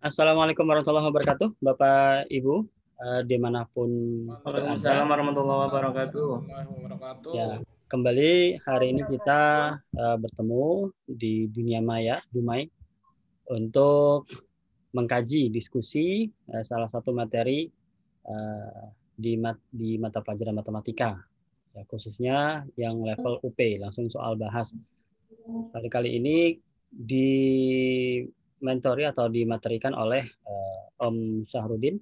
Assalamualaikum warahmatullahi wabarakatuh, Bapak Ibu, dimanapun Waalaikumsalam berada. warahmatullahi wabarakatuh. Ya, kembali hari ini kita bertemu di dunia maya, Dumai, untuk mengkaji diskusi salah satu materi di mata pelajaran matematika, ya, khususnya yang level UP, langsung soal bahas. Kali ini dimentori atau dimaterikan oleh Om Syahrudin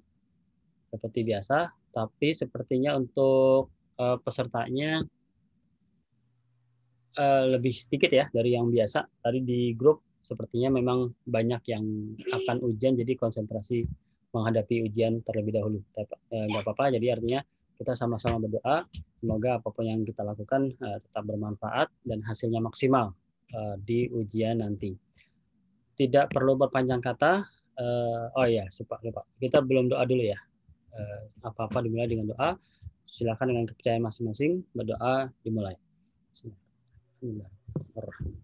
seperti biasa, tapi sepertinya untuk pesertanya lebih sedikit ya dari yang biasa. Tadi di grup sepertinya memang banyak yang akan ujian, jadi konsentrasi menghadapi ujian terlebih dahulu. Nggak apa-apa, jadi artinya kita sama-sama berdoa, semoga apapun yang kita lakukan tetap bermanfaat dan hasilnya maksimal di ujian nanti. Tidak perlu berpanjang kata. Oh ya, lupa. Kita belum doa dulu ya. Apa-apa dimulai dengan doa. Silakan dengan kepercayaan masing-masing, berdoa dimulai. Bismillahirrahmanirrahim.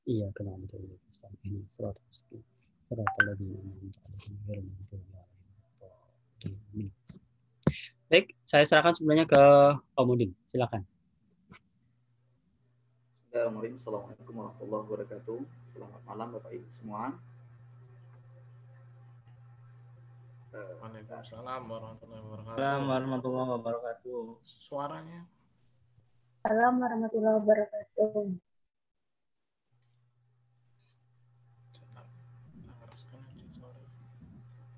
Iya, kenapa ini? Baik, saya serahkan sebenarnya ke Om Udin. Silakan. Assalamualaikum warahmatullahi wabarakatuh. Selamat malam Bapak Ibu semua. Waalaikumsalam warahmatullahi wabarakatuh. Suaranya. Assalamualaikum warahmatullahi wabarakatuh.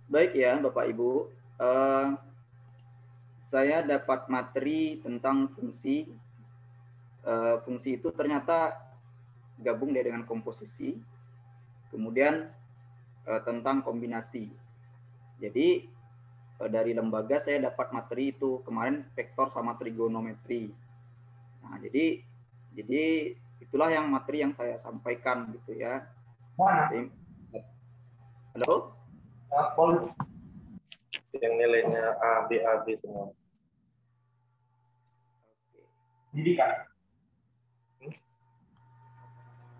Baik ya Bapak Ibu, saya dapat materi tentang fungsi. Fungsi itu ternyata gabung dengan komposisi, kemudian tentang kombinasi. Jadi dari lembaga saya dapat materi itu kemarin vektor sama trigonometri. Nah, jadi itulah yang materi yang saya sampaikan gitu ya. Jadi, halo? Yang nilainya A, B semua. Didikan.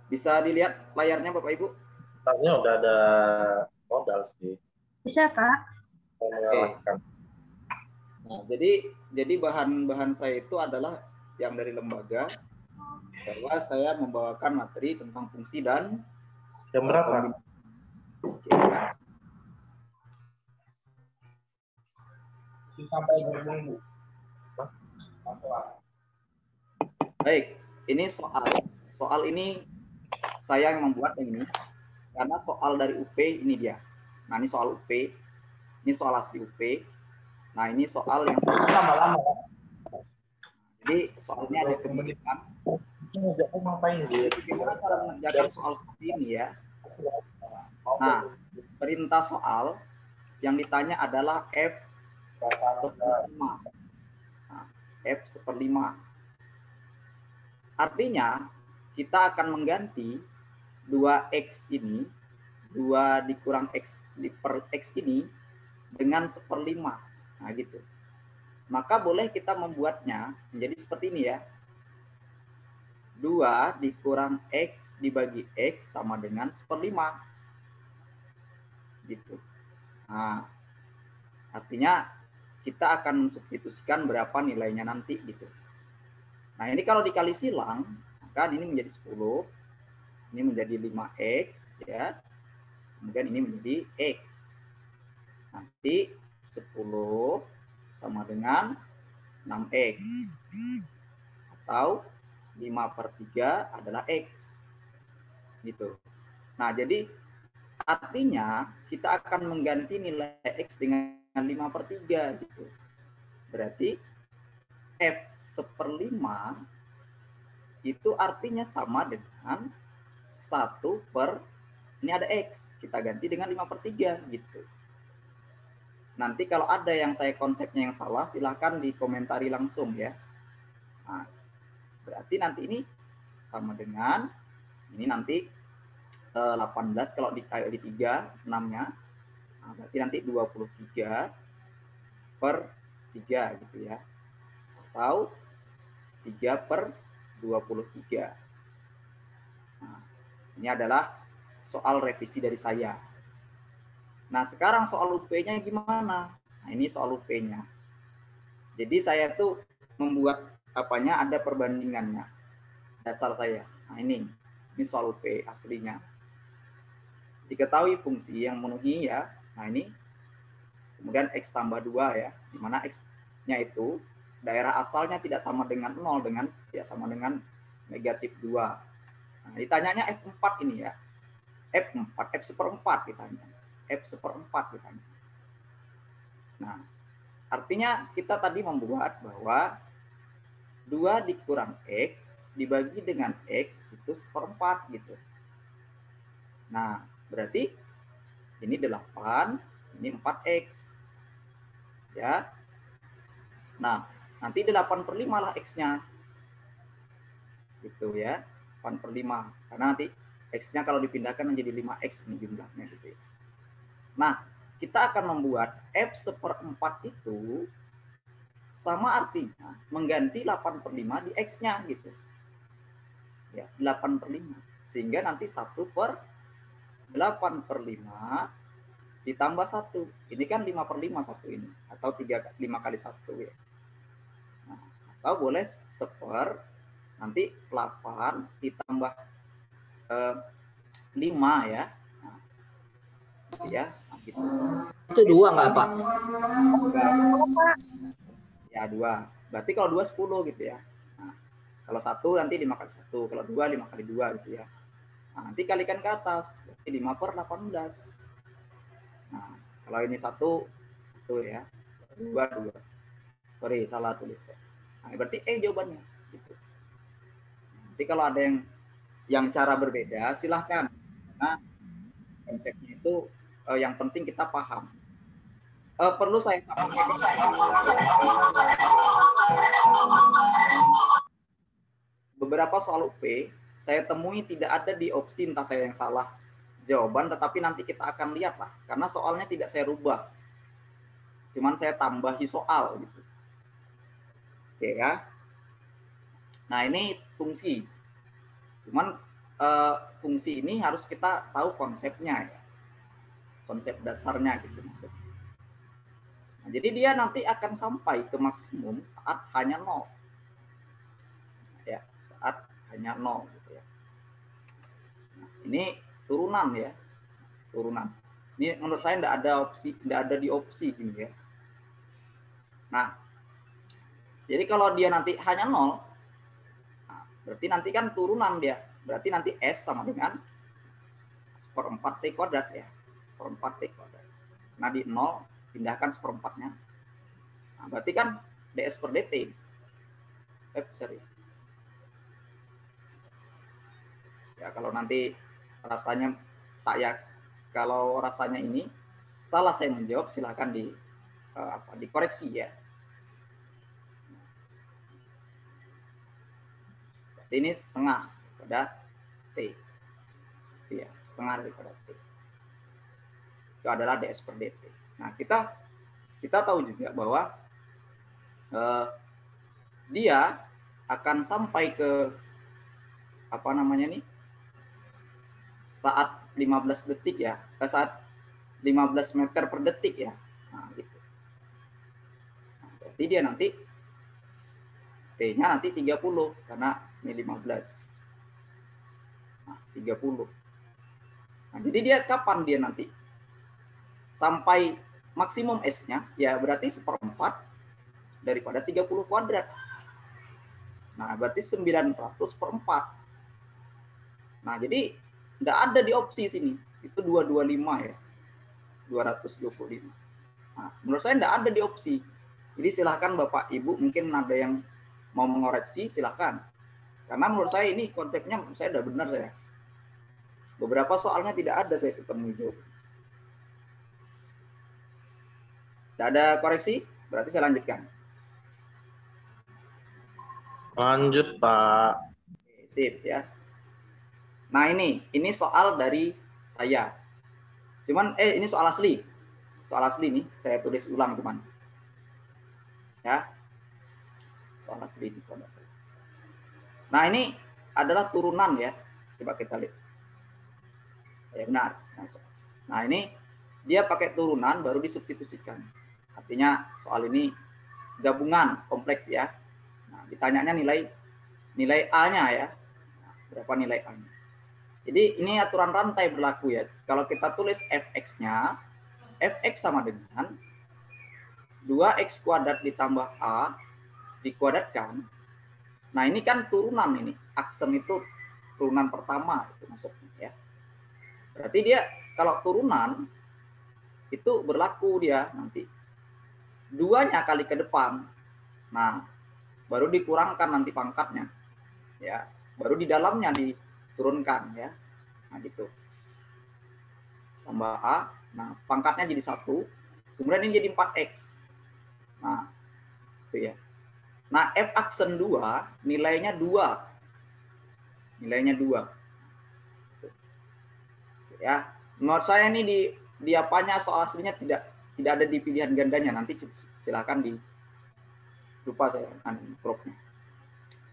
Bisa dilihat layarnya Bapak Ibu? Layarnya udah ada modal sih. Bisa Pak? Oke. Nah, jadi bahan-bahan saya itu adalah yang dari lembaga, bahwa saya membawakan materi tentang fungsi dan jam berapa? Sampai berminggu. Baik, ini soal ini saya yang membuat ini karena soal dari UP ini dia. Nah, ini soal UP, ini soal asli UP. Nah, ini soal yang lama-lama. Jadi soalnya ada kemungkinan. Bagaimana cara mengerjakan soal seperti ini ya? Nah, perintah soal yang ditanya adalah F seperlima. Nah, F seperlima. Artinya kita akan mengganti 2x ini, 2 dikurang x per x ini dengan seperlima. Nah, gitu. Maka boleh kita membuatnya menjadi seperti ini ya. 2 dikurang x dibagi x sama dengan seperlima. Gitu. Nah, artinya kita akan mensubstitusikan berapa nilainya nanti gitu. Nah, ini kalau dikali silang, maka ini menjadi 10. Ini menjadi 5x ya. Kemudian ini menjadi x. Nanti 10 sama dengan 6x. Atau 5/3 adalah x. Gitu. Nah, jadi artinya kita akan mengganti nilai x dengan 5/3 gitu. Berarti F seperlima itu artinya sama dengan 1 per ini ada x, kita ganti dengan 5/3 gitu. Nanti kalau ada yang saya konsepnya yang salah, silahkan dikomentari langsung ya. Nah, berarti nanti ini sama dengan ini nanti 18 kalau dikali 3 6-nya. Nah, berarti nanti 23/3 gitu ya. Atau 3/23. Nah, ini adalah soal revisi dari saya. Nah, sekarang soal UP-nya gimana? Nah, ini soal UP-nya. Jadi saya tuh membuat apanya, ada perbandingannya. Dasar saya. Nah, ini soal UP aslinya. Diketahui fungsi yang memenuhi ya. Nah, ini kemudian X tambah 2 ya. Di mana X-nya itu daerah asalnya tidak sama dengan 0, tidak sama dengan negatif 2. Nah, ditanyanya F4 ini ya. F4, F seperempat ditanya. F seperempat ditanya. Nah, artinya kita tadi membuat bahwa 2 dikurang X dibagi dengan X itu seperempat gitu. Nah, berarti ini 8, ini 4X. Ya. Nah, nanti 8/5 lah X-nya. Gitu ya. 8/5. Karena nanti X-nya kalau dipindahkan menjadi 5X ini jumlahnya gitu ya. Nah, kita akan membuat F seperempat itu sama artinya mengganti 8/5 di X-nya gitu. Ya, 8/5. Sehingga nanti 1/8/5 ditambah 1. Ini kan 5/5 satu ini. Atau 5 kali 1 ya. Nah, atau boleh nanti 8 ditambah 5 ya. Nah, gitu ya. Nah, gitu. Itu 2 nggak, Pak? Ya, 2. Berarti kalau 2 10 gitu ya. Nah, kalau 1 nanti 5 kali 1. Kalau 2 5 kali 2 gitu ya. Nah, nanti kalikan ke atas. Berarti 5/18. Nah, kalau ini 1 ya. 2. Sorry, salah tulis. Nah, berarti jawabannya. Gitu. Nanti kalau ada yang cara berbeda, silahkan. Nah, konsepnya itu yang penting kita paham. Perlu saya sampaikan. Beberapa soal UP saya temui tidak ada di opsi, entah saya yang salah jawaban, tetapi nanti kita akan lihat lah, karena soalnya tidak saya rubah, cuman saya tambahi soal gitu. Oke ya. Nah, ini fungsi, cuman fungsi ini harus kita tahu konsepnya ya, konsep dasarnya gitu maksudnya. Nah, jadi dia nanti akan sampai ke maksimum saat hanya 0 ya, saat hanya 0 gitu ya. Nah, ini turunan ya, turunan. Ini menurut saya tidak ada di opsi ini ya. Nah, jadi kalau dia nanti hanya 0, nah, berarti nanti kan turunan dia. Berarti nanti S sama dengan 1/4 T kuadrat ya. 1/4 T kuadrat. Nah, di 0 pindahkan 1/4-nya. Nah, berarti kan ds per dt. Sorry. Ya, kalau nanti rasanya kalau rasanya ini salah saya menjawab, silahkan dikoreksi ya. Berarti ini setengah pada T. Ya, setengah daripada T. Itu adalah ds per dt. Nah, kita tahu juga bahwa dia akan sampai ke saat 15 detik ya, saat 15 meter per detik ya. Nah, gitu. Nah, berarti dia nanti T-nya nanti 30 karena ini 15. Nah, 30. Nah, jadi dia kapan dia nanti sampai maksimum S-nya? Ya, berarti 1/4 daripada 30 kuadrat. Nah, berarti 900/4. Nah, jadi tidak ada di opsi sini. Itu 225 ya. 225. Nah, menurut saya tidak ada di opsi. Jadi silahkan Bapak Ibu, mungkin ada yang mau mengoreksi, silahkan. Karena menurut saya ini konsepnya saya sudah benar saya. Beberapa soalnya tidak ada saya ketemu jawab. Tidak ada koreksi, berarti saya lanjutkan. Lanjut, Pak. Sip ya. Nah, ini soal dari saya. Cuman ini soal asli. Soal asli nih, saya tulis ulang teman. Ya. Soal asli di pondok saya. Nah, ini adalah turunan ya. Coba kita lihat. Ya, benar. Nah, ini dia pakai turunan baru disubstitusikan. Artinya soal ini gabungan kompleks ya. Nah, ditanyanya nilai A-nya ya. Berapa nilai A-nya? Jadi ini aturan rantai berlaku ya. Kalau kita tulis fx-nya, fx sama dengan 2x kuadrat ditambah A dikuadratkan. Nah, ini kan turunan ini. Aksen itu turunan pertama itu maksudnya ya. Berarti dia kalau turunan itu berlaku dia nanti 2-nya kali ke depan. Nah, baru dikurangkan nanti pangkatnya. Ya, baru di dalamnya diturunkan ya. Nah, gitu. Tambah A. Nah, pangkatnya jadi 1. Kemudian ini jadi 4x. Nah, itu ya. Nah, f aksen 2 nilainya 2. Nilainya 2. Ya, menurut saya ini di apanya soal aslinya tidak ada di pilihan gandanya. Nanti silakan lupa saya akan crop-nya.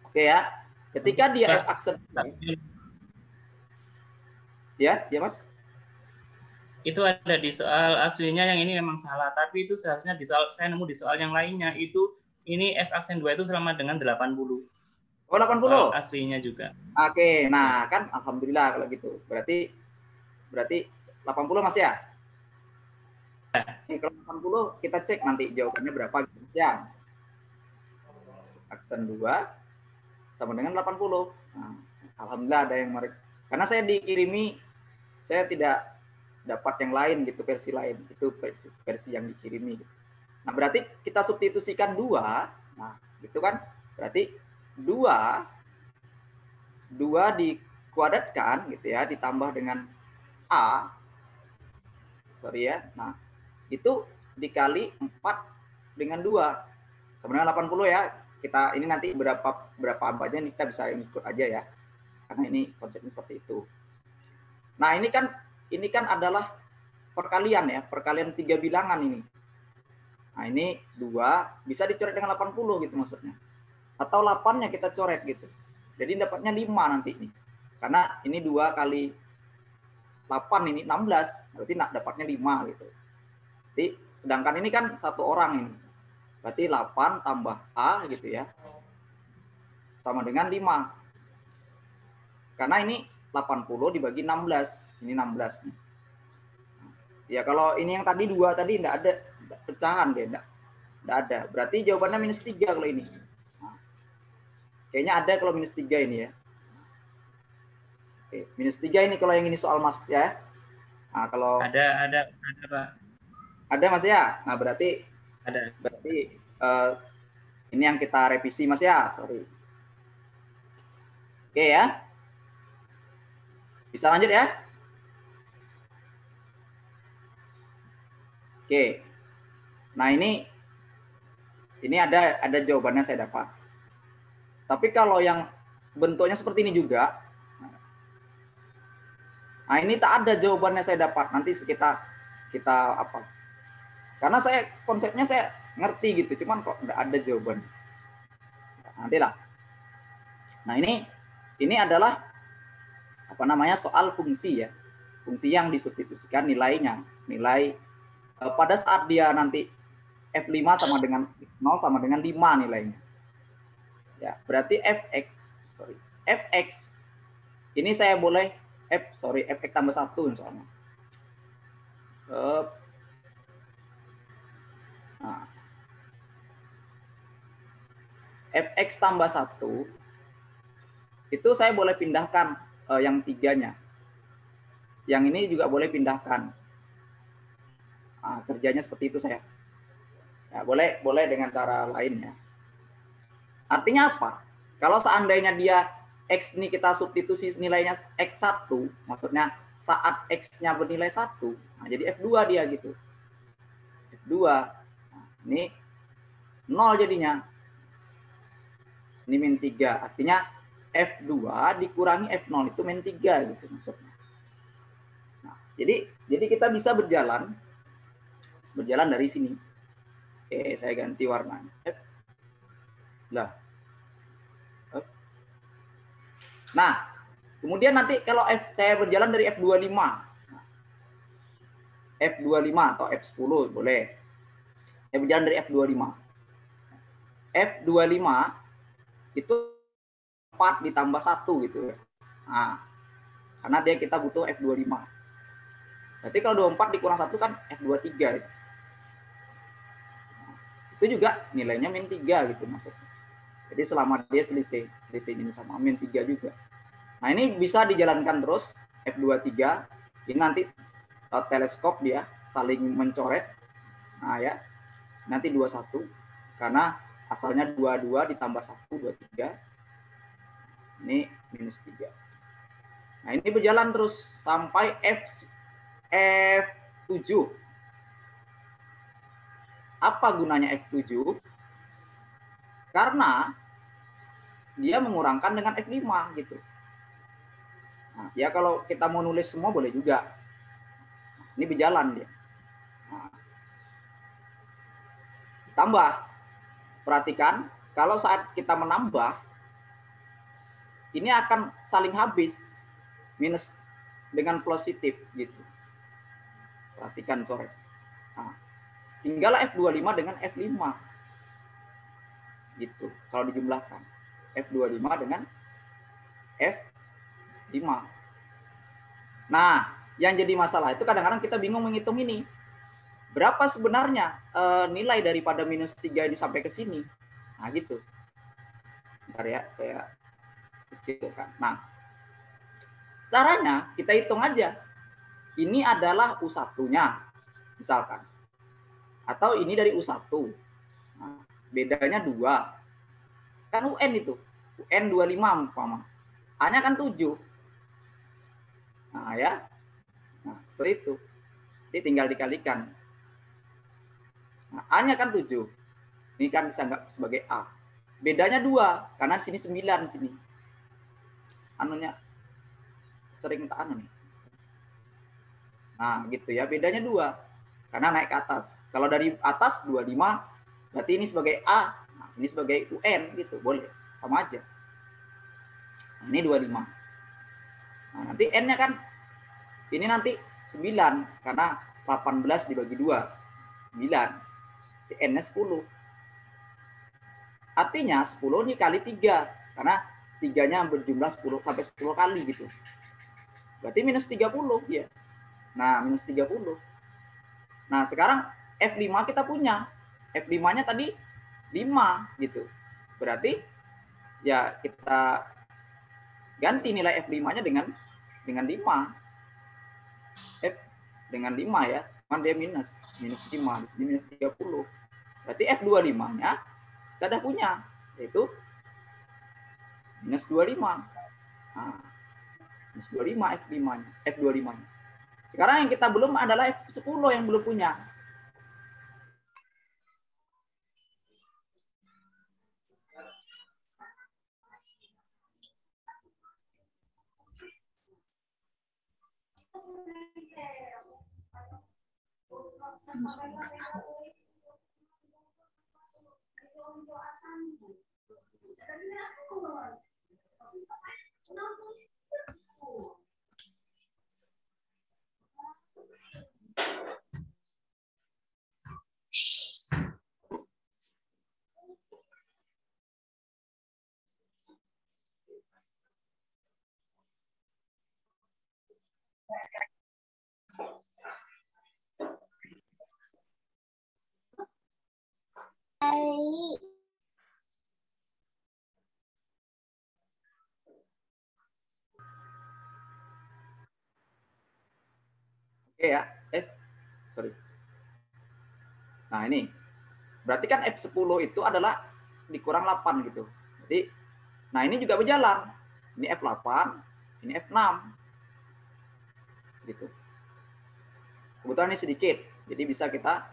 Oke ya. Ketika dia f aksen ya Mas. Itu ada di soal aslinya yang ini memang salah, tapi itu seharusnya di soal saya nemu di soal yang lainnya itu ini f aksen 2 itu sama dengan 80. Oh, 80. Soal aslinya juga. Oke, nah kan alhamdulillah kalau gitu. Berarti 80 Mas ya? Nih, kalau 80 kita cek nanti jawabannya berapa gitu Mas ya. Aksen 2 sama dengan 80. Nah, alhamdulillah ada yang karena saya dikirimi, saya tidak dapat yang lain gitu, versi lain. Itu versi yang dikirimi. Nah, berarti kita substitusikan 2. Nah, gitu kan? Berarti 2 dikuadratkan gitu ya, ditambah dengan A. Sorry ya. Nah, itu dikali 4 dengan 2. Sama dengan 80 ya. Kita ini nanti berapa abadnya kita bisa ikut aja ya. Karena ini konsepnya seperti itu. Nah, ini kan adalah perkalian ya, perkalian 3 bilangan ini. Nah, ini 2 bisa dicoret dengan 80 gitu maksudnya. Atau 8-nya kita coret gitu. Jadi dapatnya 5 nanti ini. Karena ini 2 kali 8 ini 16, berarti dapatnya 5 gitu. Jadi sedangkan ini kan 1 orang ini. Berarti 8 tambah A gitu ya. Sama dengan 5. Karena ini 80 dibagi 16. Ini 16 nih. Ya kalau ini yang tadi 2 tadi enggak ada pecahan dia, enggak ada. Berarti jawabannya minus 3 kalau ini. Nah, kayaknya ada kalau minus 3 ini ya. Oke, minus 3 ini kalau yang ini soal Mas ya. Nah, kalau ada Pak. Ada Mas ya. Nah, berarti ini yang kita revisi Mas ya, sorry. Oke ya. Bisa lanjut ya? Oke. Nah, ini ada jawabannya saya dapat. Tapi kalau yang bentuknya seperti ini juga, nah ini tak ada jawabannya saya dapat. Nanti kita apa? Karena konsepnya saya ngerti gitu, cuman kok nggak ada jawaban. Nantilah. Nah, ini adalah apa namanya soal fungsi ya. Fungsi yang disubstitusikan nilainya. Nilai pada saat dia nanti F5 sama dengan 0 sama dengan 5 nilainya. Ya, berarti Fx ini saya boleh Fx tambah 1 misalnya. Nah, Fx tambah 1 itu saya boleh pindahkan yang 3-nya. Yang ini juga boleh pindahkan. Nah, kerjanya seperti itu saya. Ya, boleh dengan cara lain ya. Artinya apa? Kalau seandainya dia X ini kita substitusi nilainya X1, maksudnya saat X-nya bernilai 1, nah jadi F2 dia gitu. F2. Nah, ini 0 jadinya. Ini min 3. Artinya F2 dikurangi F0 itu min 3 gitu maksudnya. Nah, jadi kita bisa berjalan dari sini. Oke, saya ganti warnanya. Nah, kemudian nanti kalau saya berjalan dari F25. F25 atau F10 boleh. Saya berjalan dari F25. F25 itu 4 ditambah 1 gitu ya. Nah, karena kita butuh F25. Berarti kalau 24 dikurang 1 kan F23 gitu. Itu juga nilainya min 3 gitu maksudnya. Jadi selama dia selisih ini sama min 3 juga. Nah, ini bisa dijalankan terus F23. Ini nanti teleskop dia saling mencoret. Nah, ya. Nanti 21 karena asalnya 22 ditambah 1 23. Ini minus 3. Nah, ini berjalan terus sampai F7. Apa gunanya F7? Karena dia mengurangkan dengan F5 gitu. Nah, ya kalau kita mau nulis semua boleh juga. Ini berjalan dia. Nah, tambah. Perhatikan, kalau saat kita menambah, ini akan saling habis. Minus dengan positif gitu. Perhatikan coret. Nah, tinggal F25 dengan F5. Gitu. Kalau dijumlahkan. F25 dengan F5. Nah, yang jadi masalah itu kadang-kadang kita bingung menghitung ini. Berapa sebenarnya nilai daripada minus 3 ini sampai ke sini? Nah, gitu. Bentar ya, saya kecilkan. Nah, caranya kita hitung aja. Ini adalah U1-nya, misalkan. Atau ini dari U1. Nah, bedanya 2. Kan UN itu. UN 25 umpama. A-nya kan 7. Nah, ya. Nah, seperti itu. Jadi tinggal dikalikan. Nah, A-nya kan 7. Ini kan dianggap sebagai A. Bedanya 2, karena di sini 9 sini. Anunya sering tak anu nih. Nah, gitu ya. Bedanya 2. Karena naik ke atas. Kalau dari atas 25, berarti ini sebagai A. Nah, ini sebagai UN gitu, boleh. Sama aja. Nah, ini 25. Nah, nanti N-nya kan ini nanti 9 karena 18 dibagi 2. 9. N-nya 10. Artinya 10 dikali 3 karena 3-nya berjumlah 10 sampai 10 kali gitu. Berarti minus 30 ya. Nah, minus 30. Nah, sekarang F5 kita punya. F5-nya tadi 5 gitu. Berarti ya kita ganti nilai F5-nya dengan 5. F dengan 5 ya. Cuman dia minus 5, di sini minus 30. Berarti F25-nya kita udah punya, yaitu minus 25. Nah, minus 25 F5-nya, F25-nya. Sekarang yang kita belum adalah F10 yang belum punya. Oke ya, sorry. Nah ini, berarti kan F10 itu adalah dikurang 8 gitu. Jadi, nah ini juga berjalan. Ini F8, ini F6. Gitu. Kebetulan ini sedikit, jadi bisa kita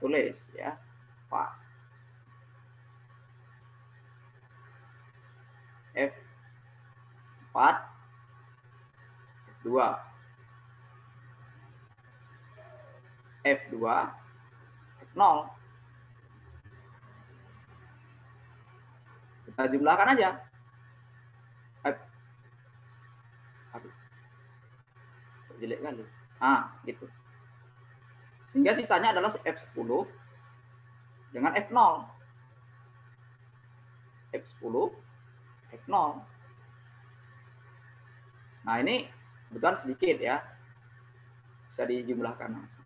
tulis ya, Pak. F4, F2, F2, F0. Kita jumlahkan aja. Aduh. Jelek kali. Ah, gitu. Sehingga sisanya adalah F10 dengan F0. F10, F0. Nah, ini kebetulan sedikit ya. Bisa dijumlahkan langsung.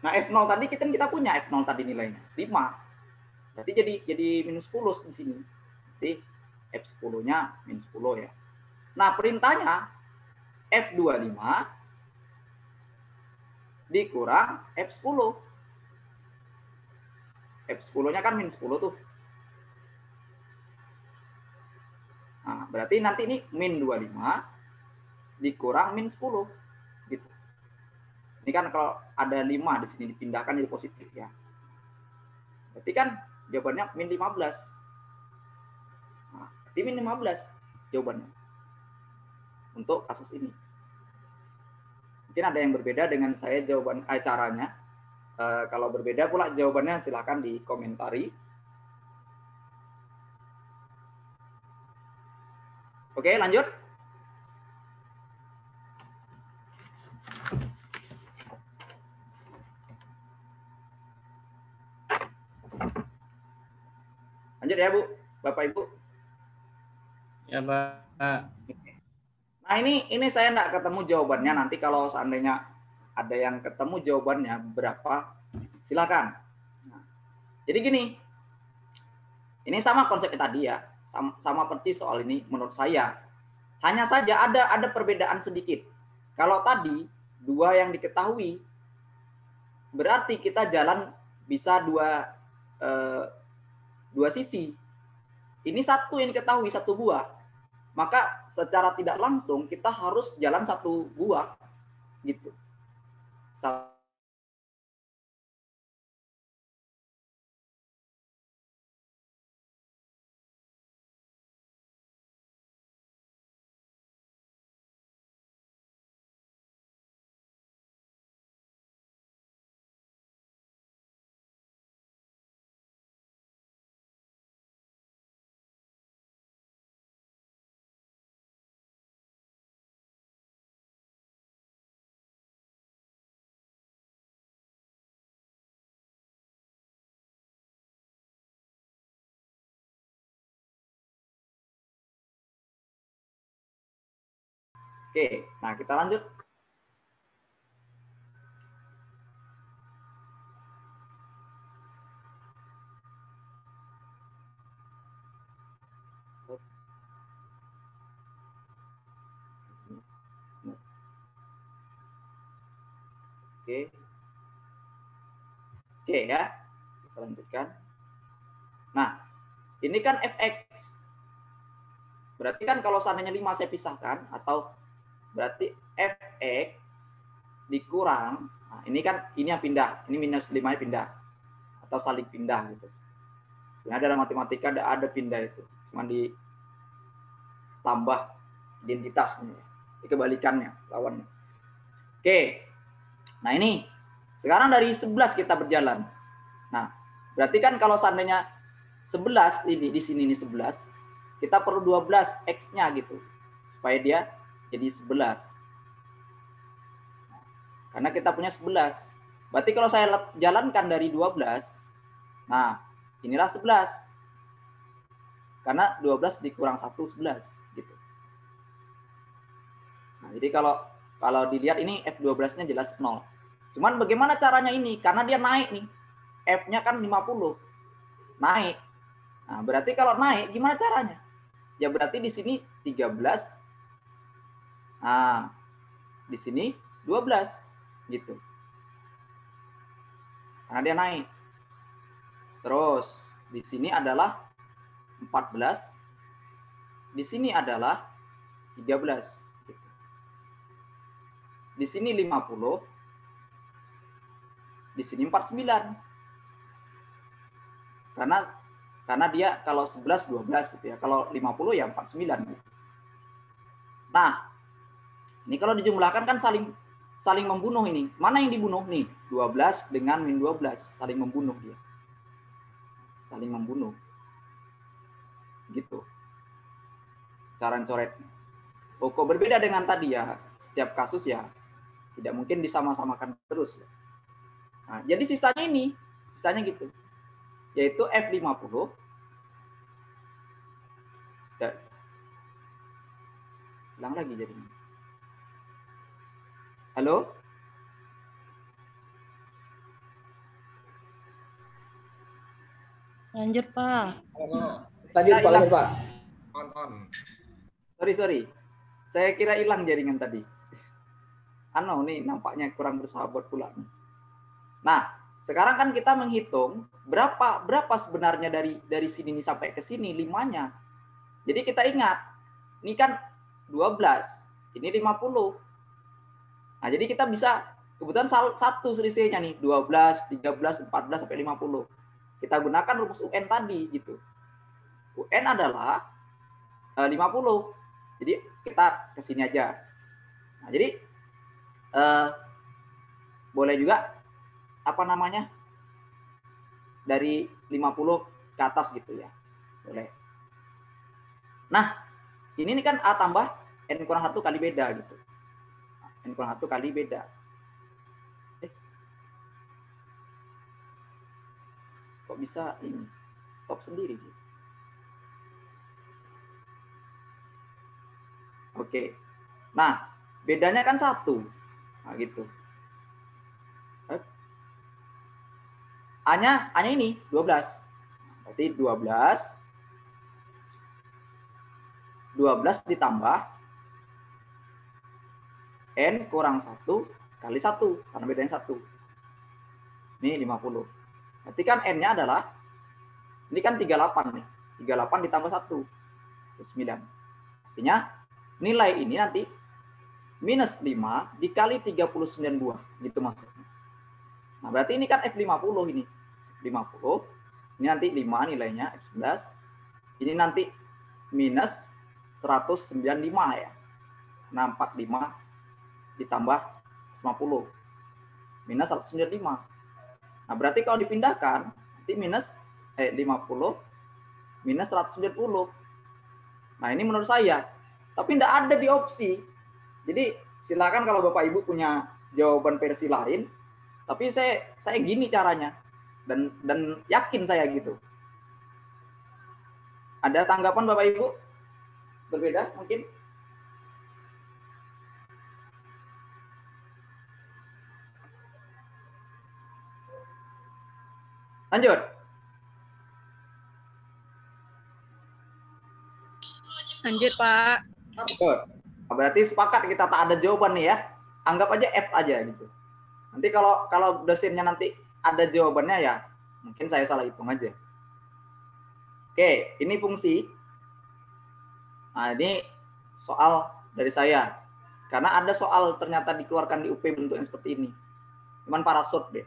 Nah, F0 tadi kita punya F0 tadi nilainya 5. Berarti jadi minus 10 di sini. Jadi F10-nya minus 10 ya. Nah, perintahnya F25 dikurang F10. F10-nya kan minus 10 tuh. Nah, berarti nanti ini min 25 dikurang min 10. Gitu. Ini kan kalau ada 5 di sini dipindahkan jadi positif ya. Berarti kan jawabannya min 15. Nah, berarti min 15 jawabannya. Untuk kasus ini. Mungkin ada yang berbeda dengan saya jawaban caranya. Kalau berbeda pula jawabannya silakan dikomentari. Oke, lanjut. Lanjut ya, Bu. Bapak Ibu. Ya, Pak. Nah, ini saya enggak ketemu jawabannya. Nanti kalau seandainya ada yang ketemu jawabannya berapa, silakan. Nah, jadi gini. Ini sama konsepnya tadi ya. Sama persis soal ini menurut saya. Hanya saja ada perbedaan sedikit. Kalau tadi 2 yang diketahui, berarti kita jalan bisa dua sisi. Ini 1 yang diketahui, 1 buah. Maka secara tidak langsung kita harus jalan 1 buah. Gitu. Oke, nah kita lanjut. Oke. Oke ya. Kita lanjutkan. Nah, ini kan fx. Berarti kan kalau seandainya 5 saya pisahkan, atau berarti fx dikurang, nah ini kan ini yang pindah, ini minus 5-nya pindah, atau saling pindah gitu. Sebenarnya dalam matematika ada pindah itu, cuma ditambah identitasnya, dikebalikannya, lawannya. Oke, nah ini, sekarang dari 11 kita berjalan. Nah, berarti kan kalau seandainya 11 ini di sini ini 11, kita perlu 12 x-nya gitu supaya dia jadi 11. Karena kita punya 11. Berarti kalau saya jalankan dari 12, nah, inilah 11. Karena 12 dikurang 1 11 gitu. Nah, jadi kalau dilihat ini F12-nya jelas 0. Cuman bagaimana caranya ini? Karena dia naik nih. F-nya kan 50. Naik. Nah, berarti kalau naik gimana caranya? Ya berarti di sini 13. Nah, di sini 12 gitu. Karena dia naik. Terus di sini adalah 14. Di sini adalah 13 gitu. Di sini 50. Di sini 49. Karena dia kalau 11 12 gitu ya. Kalau 50 ya 49 gitu. Nah, ini kalau dijumlahkan kan saling membunuh ini. Mana yang dibunuh nih? 12 dengan min 12 saling membunuh dia. Saling membunuh. Gitu. Cara coretnya. Oh, kok berbeda dengan tadi ya. Setiap kasus ya tidak mungkin disama-samakan terus ya. Nah, jadi sisanya gitu. Yaitu F50. Ya. Hilang lagi jadinya. Halo? Lanjut, Pak. Lanjut, Pak. Lanjut, Pak. Sorry. Saya kira hilang jaringan tadi. Nih nampaknya kurang bersahabat pula. Nah, sekarang kan kita menghitung berapa sebenarnya dari sini nih sampai ke sini 5-nya. Jadi kita ingat, ini kan 12, ini 50. Nah, jadi kita bisa kebetulan satu selisihnya nih 12, 13, 14 sampai 50. Kita gunakan rumus UN tadi gitu. UN adalah 50. Jadi kita ke sini aja. Nah, jadi boleh juga dari 50 ke atas gitu ya. Boleh. Nah, ini kan A tambah N kurang 1 kali beda gitu. N kurang 1 kali beda. Kok bisa ini stop sendiri gitu. Oke. Nah, bedanya kan 1. Nah, gitu. A-nya ini 12. Berarti 12 ditambah N kurang 1 kali 1 karena bedanya 1. Ini 50. Berarti kan N-nya adalah ini kan 38 nih. 38 ditambah 1 9. Artinya nilai ini nanti minus 5 dikali 39 buah gitu maksudnya. Nah, berarti ini kan F50 ini. 50. Ini nanti 5 nilainya F11. Ini nanti minus 195 ya. Nah, 45 ditambah 50. Minus 195. Nah, berarti kalau dipindahkan nanti minus 50 minus 190. Nah, ini menurut saya. Tapi tidak ada di opsi. Jadi silakan kalau Bapak Ibu punya jawaban versi lain. Tapi saya gini caranya. Dan yakin saya gitu. Ada tanggapan Bapak Ibu? Berbeda mungkin? Lanjut. Lanjut, Pak. Lanjut. Nah, berarti sepakat kita tak ada jawaban nih ya. Anggap aja F aja gitu. Nanti kalau dosennya nanti ada jawabannya ya mungkin saya salah hitung aja. Oke, ini fungsi. Nah, ini soal dari saya. Karena ada soal ternyata dikeluarkan di UP bentuknya seperti ini. Cuman parasut deh.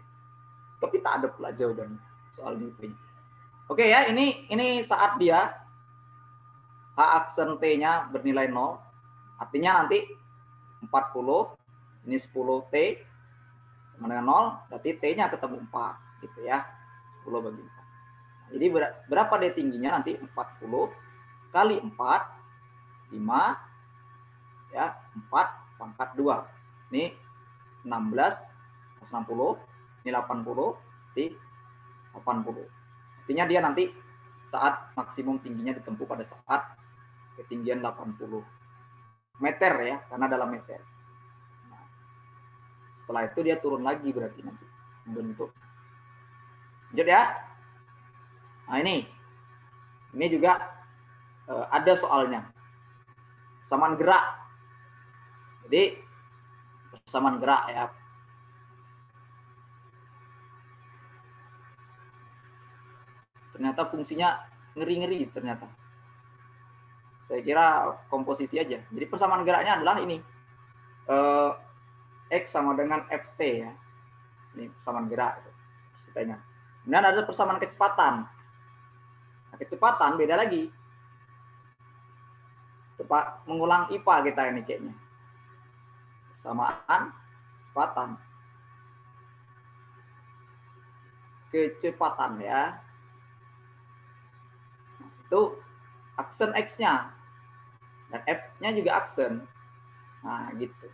Tapi tak ada pula jawabannya soal di UP. Oke ya, ini saat dia H aksen T-nya bernilai 0. Artinya nanti 40, ini 10T sama dengan 0, berarti T-nya ketemu 4 gitu ya. 10 bagi 4. Jadi berapa D tingginya nanti 40 kali 4 5 ya, 4 pangkat 2. Ini 16 160, ini 80 di 80. Artinya dia nanti saat maksimum tingginya ditempuh pada saat ketinggian 80 meter ya, karena dalam meter. Nah, setelah itu dia turun lagi berarti nanti membentuk. Lanjut ya. Nah, ini juga ada soalnya. Persamaan gerak. Jadi persamaan gerak ya. Ternyata fungsinya ngeri-ngeri ternyata. Saya kira komposisi aja. Jadi persamaan geraknya adalah ini. X sama dengan FT ya. Ini persamaan gerak. Kita ingat. Kemudian ada persamaan kecepatan. Nah, kecepatan beda lagi. Coba mengulang IPA kita ini kayaknya. Persamaan kecepatan. Kecepatan ya. Itu aksen X-nya. Dan F-nya juga aksen. Nah, gitu.